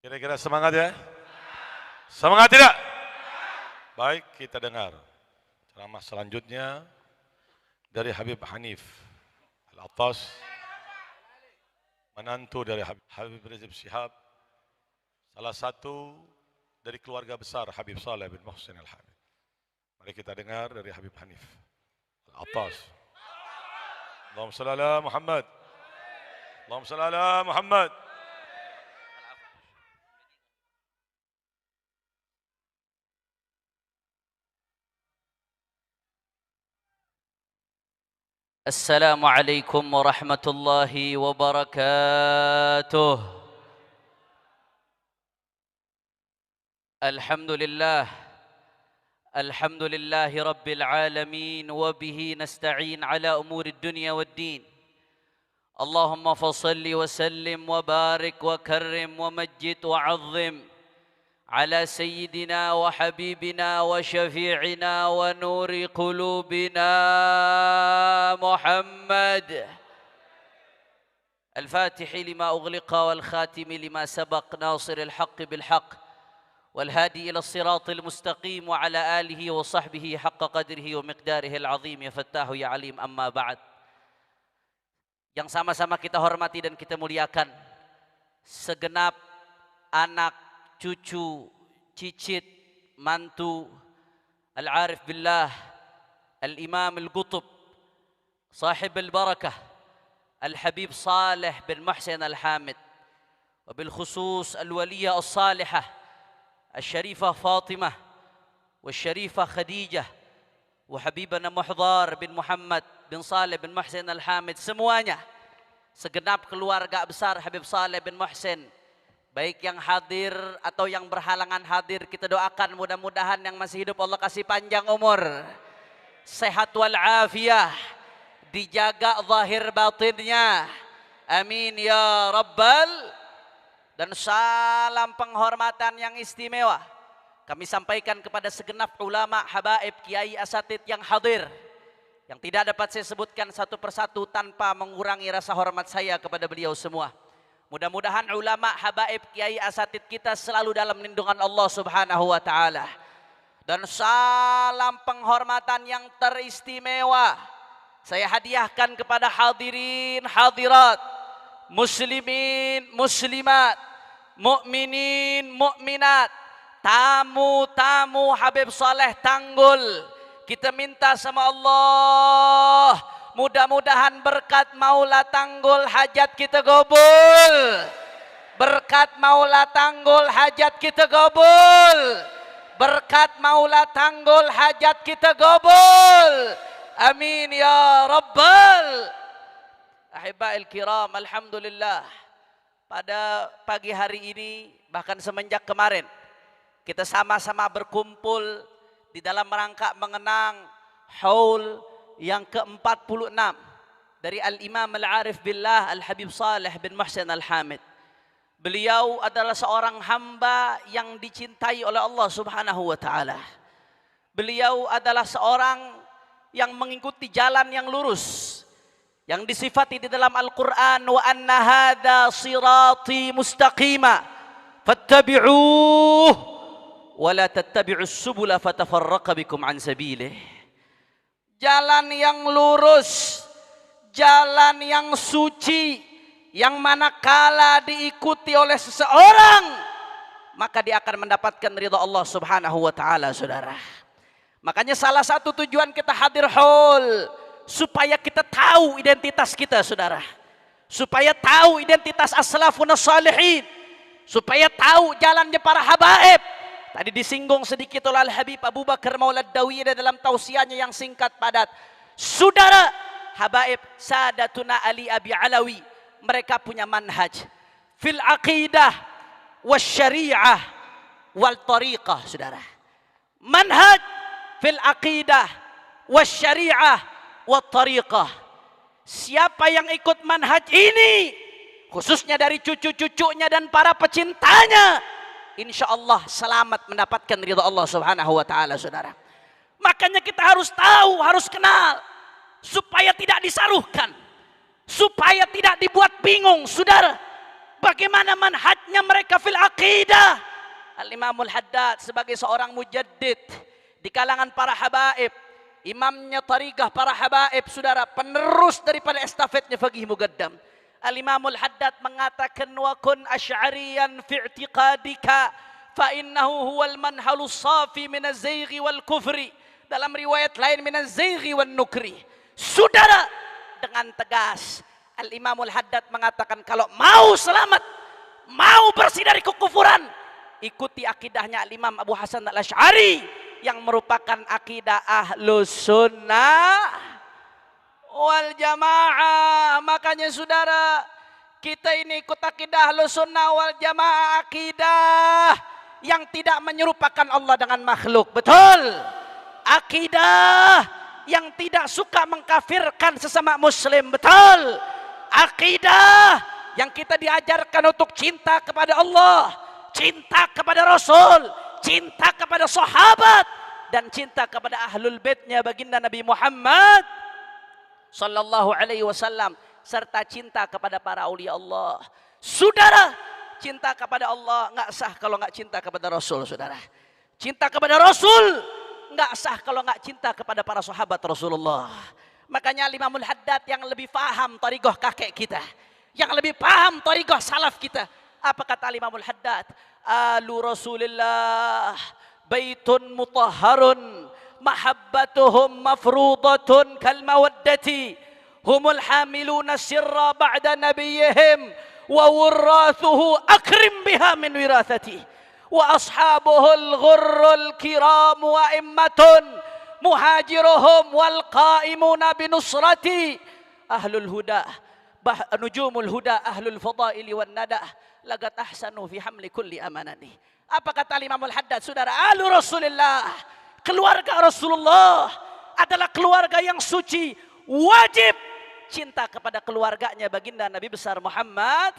Kira-kira semangat ya? Semangat tidak? Baik, kita dengar ceramah selanjutnya dari Habib Hanif Al-Attas, menantu dari Habib Rizik Syihab, salah satu dari keluarga besar Habib Saleh bin Muhsin Al-Habib. Mari kita dengar dari Habib Hanif Al-Attas. Allahumma shalli ala Muhammad. Allahumma shalli ala Muhammad. السلام عليكم ورحمة الله وبركاته. الحمد لله رب العالمين، وبه نستعين على أمور الدنيا والدين. اللهم فصل وسلم وبارك وكرم ومجد وعظم على سيدنا وحبيبنا وشفيعنا ونور قلوبنا محمد الفاتح لما أغلق والخاتم لما سبق ناصر الحق بالحق والهادي إلى الصراط المستقيم وعلى آله وصحبه حق قدره ومقداره العظيم. يا فتاح يا عليم. أما بعد, yang sama-sama kita hormati dan kita muliakan segenap anak, cucu, cicit, mantu Al-Arif Billah, Al-Imam Al-Qutb, Sahib Al-Barakah, Al-Habib Saleh bin Muhsin Al-Hamid, وبالخصوص الولية الصالحة الشريفة فاطمة والشريفة خديجة وحبيبنا محضار bin Muhammad bin Saleh bin Muhsin Al-Hamid, semuanya, segenap keluarga besar Habib Saleh bin Muhsin, baik yang hadir atau yang berhalangan hadir, kita doakan mudah-mudahan yang masih hidup Allah kasih panjang umur, sehat walafiat, dijaga zahir batinnya, amin ya rabbal. Dan salam penghormatan yang istimewa kami sampaikan kepada segenap ulama, habaib, kiai, asatid yang hadir, yang tidak dapat saya sebutkan satu persatu tanpa mengurangi rasa hormat saya kepada beliau semua. Mudah-mudahan ulama, habaib, kiai, asatid kita selalu dalam lindungan Allah Subhanahu wa taala. Dan salam penghormatan yang teristimewa saya hadiahkan kepada hadirin, hadirat, muslimin, muslimat, mukminin, mukminat, tamu-tamu Habib Saleh Tanggul. Kita minta sama Allah, mudah-mudahan berkat Maula Tanggul hajat kita gobul. Berkat Maula Tanggul hajat kita gobul. Berkat Maula Tanggul hajat kita gobul. Amin ya rabbal. Ahibba'il kiram, alhamdulillah, pada pagi hari ini bahkan semenjak kemarin kita sama-sama berkumpul di dalam rangka mengenang haul yang ke-46 dari Al-Imam Al-Arif Billah Al-Habib Saleh bin Muhsin Al-Hamid. Beliau adalah seorang hamba yang dicintai oleh Allah Subhanahu wa taala. Beliau adalah seorang yang mengikuti jalan yang lurus, yang disifati di dalam Al-Quran, wa anna hadha sirati mustaqima fattabi'uh wa la tattabi'us subula fatafarraqa bikum an sabilih. Jalan yang lurus, jalan yang suci, yang manakala diikuti oleh seseorang maka dia akan mendapatkan ridha Allah Subhanahu wa taala, saudara. Makanya salah satu tujuan kita hadir haul, supaya kita tahu identitas kita, saudara. Supaya tahu identitas as-salafun as-salihin, supaya tahu jalannya para habaib. Tadi disinggung sedikit oleh Al-Habib Abu Bakar Maulad Dawi dalam tausiahnya yang singkat padat. Saudara, habaib Sadatuna Ali Abi Alawi, mereka punya manhaj fil aqidah wasyariah wal tariqah, saudara. Manhaj fil aqidah wasyariah wal tariqah. Siapa yang ikut manhaj ini, khususnya dari cucu-cucunya dan para pecintanya, insya Allah selamat mendapatkan ridha Allah Subhanahu wa taala, saudara. Makanya kita harus tahu, harus kenal, supaya tidak disaruhkan, supaya tidak dibuat bingung, saudara. bagaimana manhajnya mereka fil aqidah. Al-Imamul Haddad sebagai seorang mujaddid di kalangan para habaib, imamnya tariqah para habaib, saudara, penerus daripada estafetnya Faqih Muqaddam. Al-Imamul Haddad mengatakan, wa kun asy'ariyan fi i'tiqadika fa innahu huwal manhalus safi minaz zayghi wal kufri. Dalam riwayat lain minaz zayghi wan nukri. Saudara, dengan tegas Al-Imamul Haddad mengatakan, kalau mau selamat, mau bersih dari kekufuran, ikuti akidahnya Al-Imam Abu Hasan Al-Asy'ari yang merupakan akidah Ahlus Sunnah wal Jamaah. Makanya saudara, kita ini ikut akidah Ahlus Sunnah wal Jamaah, akidah yang tidak menyerupakan Allah dengan makhluk. Betul. Akidah yang tidak suka mengkafirkan sesama muslim. Betul. Akidah yang kita diajarkan untuk cinta kepada Allah, cinta kepada Rasul, cinta kepada sahabat, dan cinta kepada ahlul baitnya baginda Nabi Muhammad sallallahu alaihi wasallam, serta cinta kepada para aulia Allah. Saudara, cinta kepada Allah nggak sah kalau nggak cinta kepada Rasul, saudara. Cinta kepada Rasul nggak sah kalau nggak cinta kepada para sahabat Rasulullah. Makanya Imamul Haddad yang lebih paham thariqah kakek kita, yang lebih paham thariqah salaf kita. Apa kata Imamul Haddad? Alu Rasulillah baitun mutahharun mahabbatuhum mafrudatun kal mawaddati humul hamiluna sirra ba'da nabiyihim wa wurathuhu akrim biha min wirathati wa ashabuhul ghurrul kiram wa immatun muhajiruhum wal qaimuna binusrati ahlul huda nujumul huda ahlul fadaili wan nada lagat ahsanu fi hamli kulli amanani. Apa kata Imamul Haddad? Saudara, ahlu Rasulullah, keluarga Rasulullah adalah keluarga yang suci. Wajib cinta kepada keluarganya baginda Nabi besar Muhammad.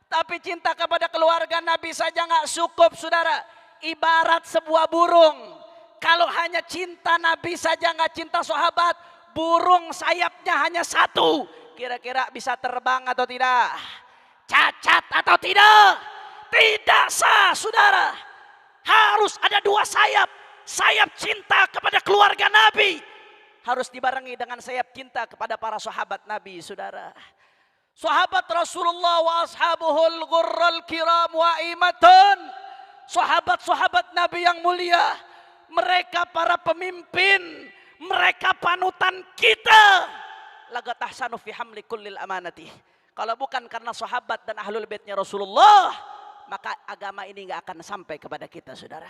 Tapi cinta kepada keluarga Nabi saja nggak cukup, saudara. Ibarat sebuah burung, kalau hanya cinta Nabi saja nggak cinta sahabat, burung sayapnya hanya satu, kira-kira bisa terbang atau tidak? Cacat atau tidak? Tidak sah, saudara. Harus ada dua sayap. Sayap cinta kepada keluarga Nabi harus dibarengi dengan sayap cinta kepada para sahabat Nabi, saudara. Sahabat Rasulullah wa ashabuhul ghurral kiram wa imatun. Sahabat-sahabat Nabi yang mulia, mereka para pemimpin, mereka panutan kita. Lagat ahsanu fi hamli kullil amanati. Kalau bukan karena sahabat dan ahlul baitnya Rasulullah, maka agama ini nggak akan sampai kepada kita, saudara.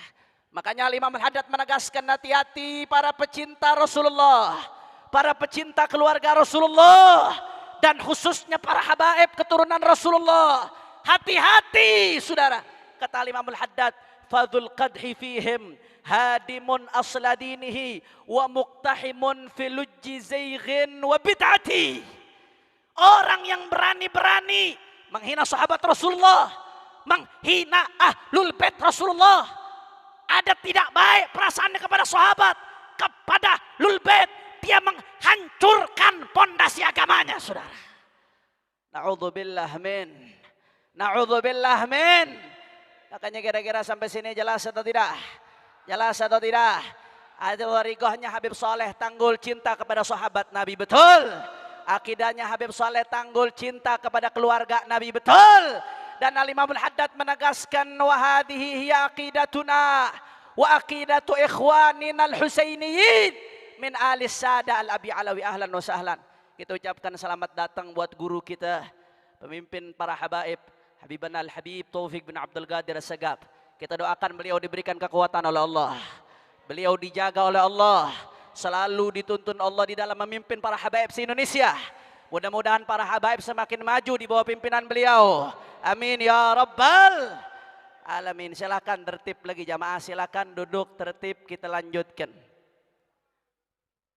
Makanya Imam Al-Haddad menegaskan, hati-hati para pecinta Rasulullah, para pecinta keluarga Rasulullah, dan khususnya para habaib keturunan Rasulullah. Hati-hati, saudara. Kata Imam Al-Haddad, fadhul qadhi fihim hadimun asladinihi wa muqtahimun filujji zayghin wa bid'ati. Orang yang berani-berani menghina sahabat Rasulullah, menghina ahlul bait Rasulullah, ada tidak baik perasaannya kepada sahabat, kepada ahlul bait, dia menghancurkan pondasi agamanya, saudara. Na'udzubillah min. Na'udzubillah min. Makanya kira-kira sampai sini jelas atau tidak? Jelas atau tidak? Ada warigahnya Habib Saleh tanggul cinta kepada sahabat Nabi, betul. Akidahnya Habib Saleh tanggul cinta kepada keluarga Nabi, betul. Dan Al-Imamul Haddad menegaskan, wa hadhihi hiya aqidatuna wa aqidatu ikhwanina al-Husainiyin min ahli sada al-Abi Alawi, ahlan wa sahlan. Kita ucapkan selamat datang buat guru kita, pemimpin para habaib, Habibana Al-Habib Taufik bin Abdul Qadir As-Sagab. Kita doakan beliau diberikan kekuatan oleh Allah, beliau dijaga oleh Allah, selalu dituntun Allah di dalam memimpin para habaib se-Indonesia. Mudah-mudahan para habaib semakin maju di bawah pimpinan beliau. Amin ya rabbal alamin. Silakan tertib lagi jamaah, silakan duduk tertib, kita lanjutkan.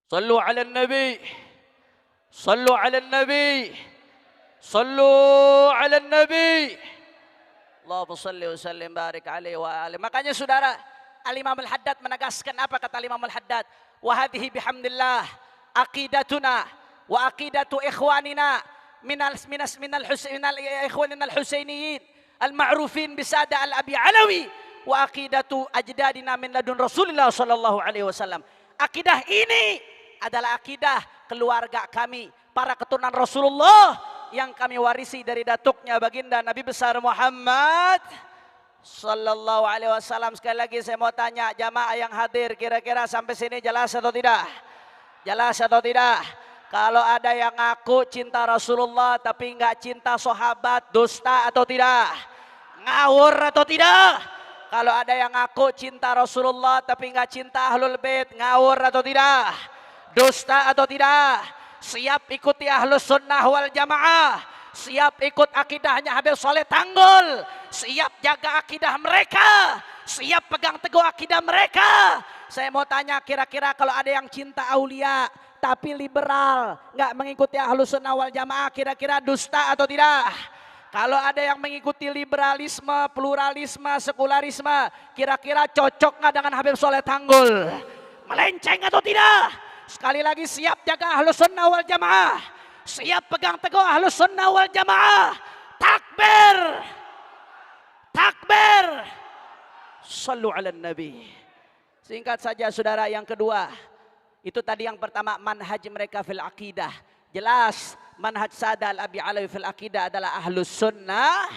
Sallu ala nabi. Sallu ala nabi. Sallu ala nabi. Allahumma salli wa sallim barik alaihi wa alihi. Makanya saudara, Al-Imam Al-Haddad menegaskan, apa kata Al-Imam Al-Haddad? Wa hadhihi bihamdillah aqidatuna wa aqidatu ikhwanina minal ikhwanina al-Husainiyin al-ma'rufin bisada al-Abi Alawi wa aqidatu ajdadina min ladun Rasulullah sallallahu alaihi wasallam. Akidah ini adalah akidah keluarga kami, para keturunan Rasulullah yang kami warisi dari datuknya baginda Nabi besar Muhammad sallallahu alaihi wasallam. Sekali lagi saya mau tanya jamaah yang hadir, kira-kira sampai sini jelas atau tidak? Jelas atau tidak? Kalau ada yang ngaku cinta Rasulullah tapi enggak cinta sahabat, dusta atau tidak? Ngawur atau tidak? Kalau ada yang ngaku cinta Rasulullah tapi enggak cinta Ahlul Bait, ngawur atau tidak? Dusta atau tidak? Siap ikuti Ahlus Sunnah wal Jamaah, siap ikut akidahnya Habib Saleh Tanggul, siap jaga akidah mereka, siap pegang teguh akidah mereka. Saya mau tanya, kira-kira kalau ada yang cinta aulia tapi liberal, nggak mengikuti Ahlus Sunnah wal Jamaah, kira-kira dusta atau tidak? Kalau ada yang mengikuti liberalisme, pluralisme, sekularisme, kira-kira cocok nggak dengan Habib Saleh Tanggul? Melenceng atau tidak? Sekali lagi, siap jaga Ahlus Sunnah wal Jamaah, siap pegang teguh Ahlus Sunnah wal Jamaah. Takbir, takbir, sallu ala nabi. Singkat saja saudara, yang kedua itu tadi yang pertama, manhaj mereka fil aqidah. Jelas manhaj sada al-Abi Alawi fil aqidah adalah Ahlus Sunnah.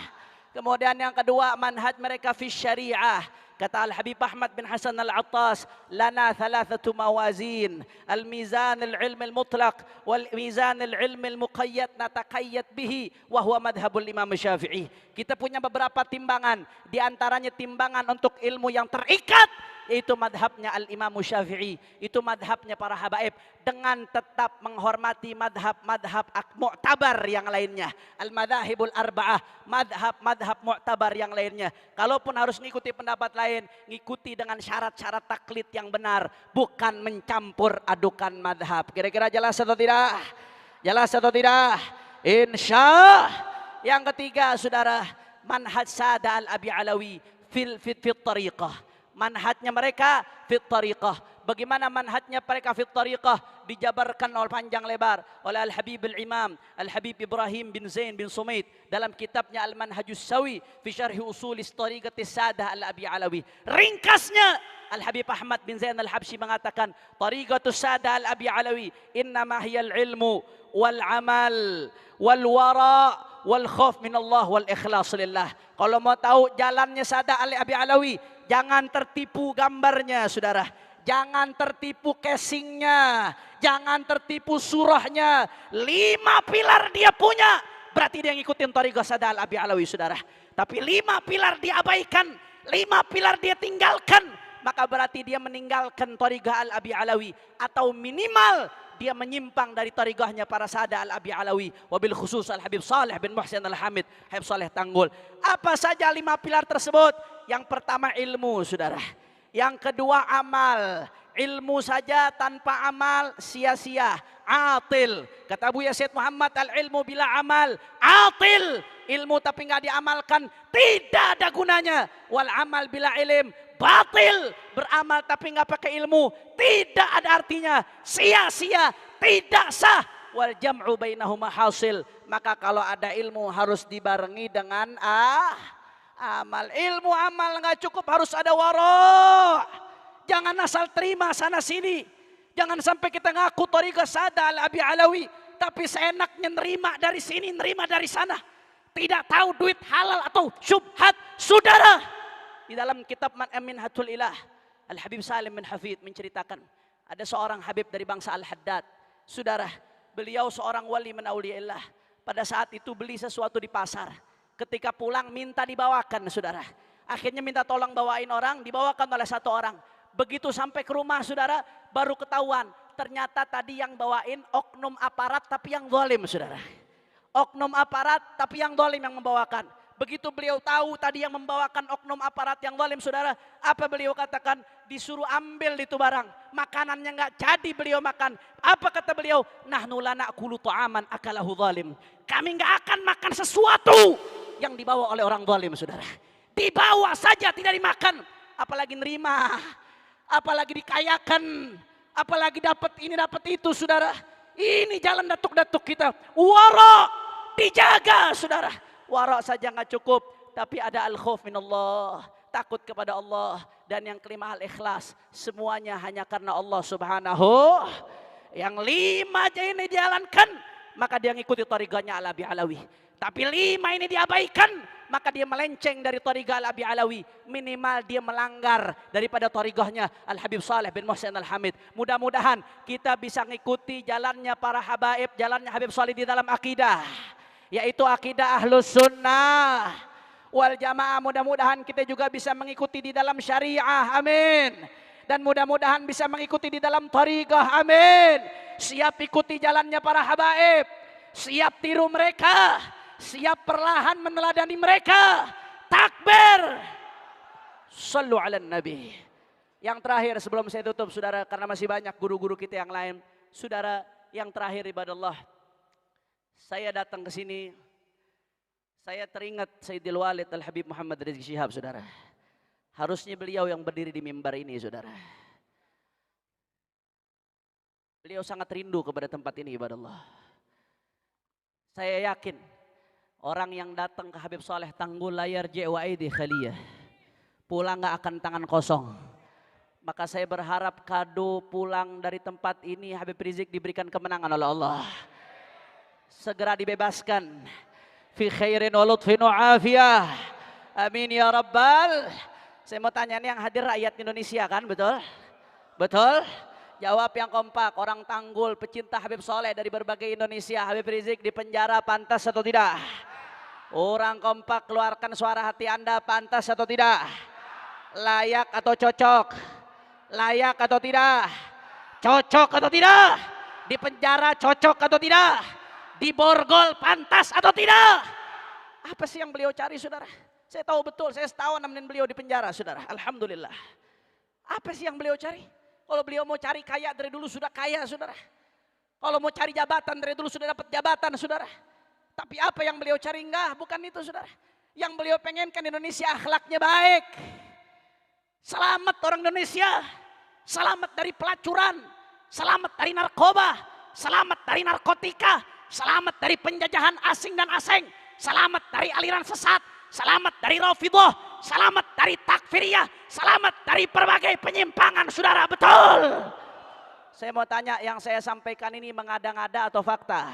Kemudian yang kedua, manhaj mereka fil syariah. Kata Al-Habib Ahmad bin Hasan Al-Attas, lana thalathatu mawazin, al-mizan al-ilm al-mutlaq, wal-mizan al-ilm al-muqayyad nataqayyad bihi, wa huwa madhabul Imam Syafi'i. Kita punya beberapa timbangan, di antaranya timbangan untuk ilmu yang terikat, yaitu madhabnya Al-Imam Syafi'i, itu madhabnya para habaib, dengan tetap menghormati madhab-madhab mu'tabar yang lainnya, al-madhahibul arba'ah, madhab-madhab mu'tabar yang lainnya. Kalaupun harus ngikuti pendapat lain, ngikuti dengan syarat-syarat taklid yang benar, bukan mencampur adukan madhab. Kira-kira jelas atau tidak? Jelas atau tidak? Insya. Yang ketiga saudara, manhaj sada al-Abi Alawi fil tariqah. Manhajnya mereka fit tariqah. Bagaimana manhajnya mereka fit tariqah? Dijabarkan oleh panjang lebar oleh Al-Habib Al-Imam Al-Habib Ibrahim bin Zain bin Sumait dalam kitabnya Al-Manhajus Sawi fi syarhi usulis tariqatis sadah al-Abi Alawi. Ringkasnya Al-Habib Ahmad bin Zain Al-Habsyi mengatakan, tariqatus sadah al-Abi Alawi innama hiyal ilmu wal amal wal wara wal khauf min Allah wal ikhlas lillah. Kalau mau tahu jalannya sadah al-Abi Alawi, jangan tertipu gambarnya saudara, jangan tertipu casingnya, jangan tertipu surahnya. 5 pilar dia punya, berarti dia ngikutin tariqah sada al-Abi Alawi saudara. Tapi 5 pilar dia abaikan, 5 pilar dia tinggalkan, maka berarti dia meninggalkan tariqah al-Abi Alawi, atau minimal dia menyimpang dari tariqahnya para sada al-Abi Alawi. Wabil khusus Al-Habib Saleh bin Muhsin Al-Hamid, Habib Saleh Tanggul. Apa saja 5 pilar tersebut? Yang pertama ilmu saudara, yang kedua amal. Ilmu saja tanpa amal sia-sia, atil. Kata Buya Said Muhammad, al-ilmu bila amal atil. Ilmu tapi nggak diamalkan tidak ada gunanya. Wal amal bila ilm batil. Beramal tapi nggak pakai ilmu tidak ada artinya, sia-sia, tidak sah. Wal jam'u bainahuma hasil. Maka kalau ada ilmu harus dibarengi dengan amal. Ilmu amal nggak cukup, harus ada wara'. Jangan asal terima sana sini. Jangan sampai kita ngaku tariqah sada al-Abi Alawi, tapi seenaknya nerima dari sini, nerima dari sana. Tidak tahu duit halal atau syubhat. Saudara, di dalam kitab Minhatul Ilah, Al-Habib Salim bin Hafid menceritakan, ada seorang Habib dari bangsa Al-Haddad. Saudara, beliau seorang wali min auliyaillah. Pada saat itu beli sesuatu di pasar. Ketika pulang minta dibawakan saudara. Akhirnya minta tolong bawain orang, dibawakan oleh satu orang. Begitu sampai ke rumah saudara, baru ketahuan. Ternyata tadi yang bawain oknum aparat tapi yang zalim saudara. Oknum aparat tapi yang zalim yang membawakan. Begitu beliau tahu tadi yang membawakan oknum aparat yang zalim saudara, apa beliau katakan? Disuruh ambil itu barang. Makanannya nggak jadi beliau makan. Apa kata beliau? Nahnu la na'kulu ta'aman akalahu zalim. Kami nggak akan makan sesuatu yang dibawa oleh orang zalim saudara. Dibawa saja tidak dimakan. Apalagi nerima. Apalagi dikayakan. Apalagi dapat ini dapat itu saudara. Ini jalan datuk-datuk kita. Wara. dijaga saudara. Wara saja nggak cukup, tapi ada al-khauf minallah, takut kepada Allah. Dan yang kelima al-ikhlas, semuanya hanya karena Allah subhanahu. Yang 5 aja ini dijalankan, maka dia ngikuti tariqahnya Al-Abi Alawi. Tapi 5 ini diabaikan, maka dia melenceng dari tariqah Al-Abi Alawi. Minimal dia melanggar daripada tariqahnya Al-Habib Saleh bin Muhsin Al-Hamid. Mudah-mudahan kita bisa ngikuti jalannya para habaib, jalannya Habib Saleh di dalam akidah, yaitu akidah Ahlus Sunnah wal Jamaah. Mudah-mudahan kita juga bisa mengikuti di dalam syariah, amin. Dan mudah-mudahan bisa mengikuti di dalam tariqah, amin. Siap ikuti jalannya para habaib, siap tiru mereka, siap perlahan meneladani mereka. Takbir, sallu ala nabi. Yang terakhir sebelum saya tutup saudara, karena masih banyak guru-guru kita yang lain. Saudara, yang terakhir ibadallah, saya datang ke sini, saya teringat Sayyidil Walid Al-Habib Muhammad Rizki Syihab saudara. Harusnya beliau yang berdiri di mimbar ini saudara. Beliau sangat rindu kepada tempat ini ibadallah. Saya yakin orang yang datang ke Habib Saleh tanggul layar J.W.I.D. Khaliyah, pulang gak akan tangan kosong. Maka saya berharap kado pulang dari tempat ini Habib Rizik diberikan kemenangan oleh Allah. Segera dibebaskan. Fi khairin wa lutfin wa afiyah. Amin ya rabbal. Saya mau tanya, ini yang hadir rakyat Indonesia kan, betul? Betul? Jawab yang kompak. Orang Tanggul, pecinta Habib Saleh dari berbagai Indonesia. Habib Rizik di penjara pantas atau tidak? Orang kompak, keluarkan suara hati Anda, pantas atau tidak? Layak atau cocok? Layak atau tidak? Cocok atau tidak? Di penjara cocok atau tidak? Di borgol pantas atau tidak? Apa sih yang beliau cari saudara? Saya tahu betul, saya setahun nemenin beliau di penjara saudara. Alhamdulillah. Apa sih yang beliau cari? Kalau beliau mau cari kaya dari dulu sudah kaya saudara. Kalau mau cari jabatan dari dulu sudah dapat jabatan saudara. Tapi apa yang beliau cari? Enggak, bukan itu saudara. Yang beliau pengenkan Indonesia akhlaknya baik. Selamat orang Indonesia. Selamat dari pelacuran. Selamat dari narkoba. Selamat dari narkotika. Selamat dari penjajahan asing dan asing. Selamat dari aliran sesat. Selamat dari Rafidhah. Selamat dari takfiriyah. Selamat dari berbagai penyimpangan saudara, betul. Saya mau tanya, yang saya sampaikan ini mengada-ngada atau fakta?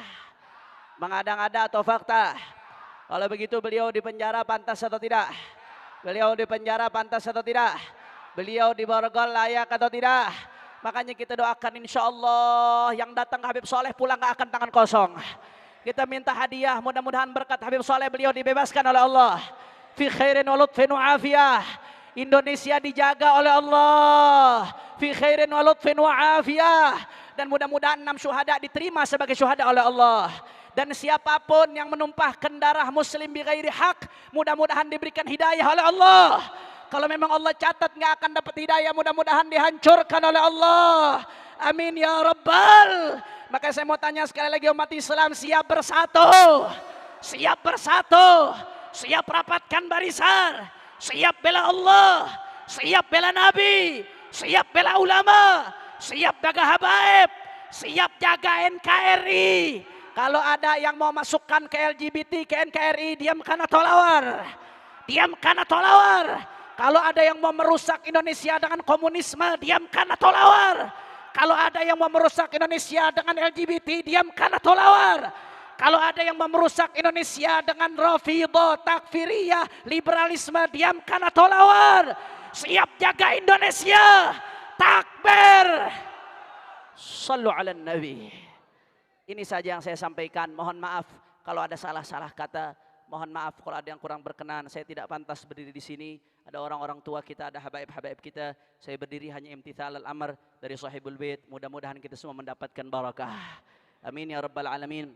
Mengada-ngada atau fakta? Kalau begitu beliau di penjara pantas atau tidak? Beliau di penjara pantas atau tidak? Beliau di borgol layak atau tidak? Makanya kita doakan insya Allah yang datang ke Habib Saleh pulang gak akan tangan kosong. Kita minta hadiah, mudah-mudahan berkat Habib Saleh beliau dibebaskan oleh Allah. Fi khairin wa lutfin wa afiyah. Indonesia dijaga oleh Allah. Fi khairin wa lutfin wa afiyah. Dan mudah-mudahan 6 syuhada diterima sebagai syuhada oleh Allah. Dan siapapun yang menumpahkan darah muslim bi ghairi hak, mudah-mudahan diberikan hidayah oleh Allah. Kalau memang Allah catat nggak akan dapat hidayah, mudah-mudahan dihancurkan oleh Allah. Amin ya rabbal. Maka saya mau tanya sekali lagi umat Islam, siap bersatu? Siap bersatu? Siap rapatkan barisan? Siap bela Allah? Siap bela Nabi? Siap bela ulama? Siap jaga habaib? Siap jaga NKRI? Kalau ada yang mau masukkan ke LGBT, ke NKRI, diamkan atau lawar? Diamkan atau lawar? Kalau ada yang mau merusak Indonesia dengan komunisme, diamkan atau lawar? Kalau ada yang mau merusak Indonesia dengan LGBT, diamkan atau lawar? Kalau ada yang mau merusak Indonesia dengan Rafidhah, takfiriyah, liberalisme, diamkan atau lawar? Siap jaga Indonesia. Takbir. Sallu ala nabi. Ini saja yang saya sampaikan. Mohon maaf kalau ada salah-salah kata. Mohon maaf kalau ada yang kurang berkenan. Saya tidak pantas berdiri di sini. Ada orang-orang tua kita, ada habaib-habaib kita. Saya berdiri hanya imtithal al-amr dari sahibul bait. Mudah-mudahan kita semua mendapatkan barakah. Amin ya rabbal alamin.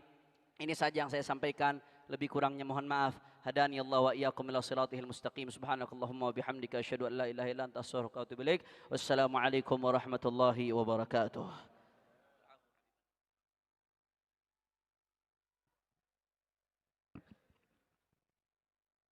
Ini saja yang saya sampaikan. Lebih kurangnya mohon maaf. Hadani Allah wa iyyakum ila siratihil mustaqim. Subhanakallahumma wa bihamdika asyhadu an la ilaha illa anta astaghfiruka wa atubu ilaik. Wassalamualaikum warahmatullahi wabarakatuh.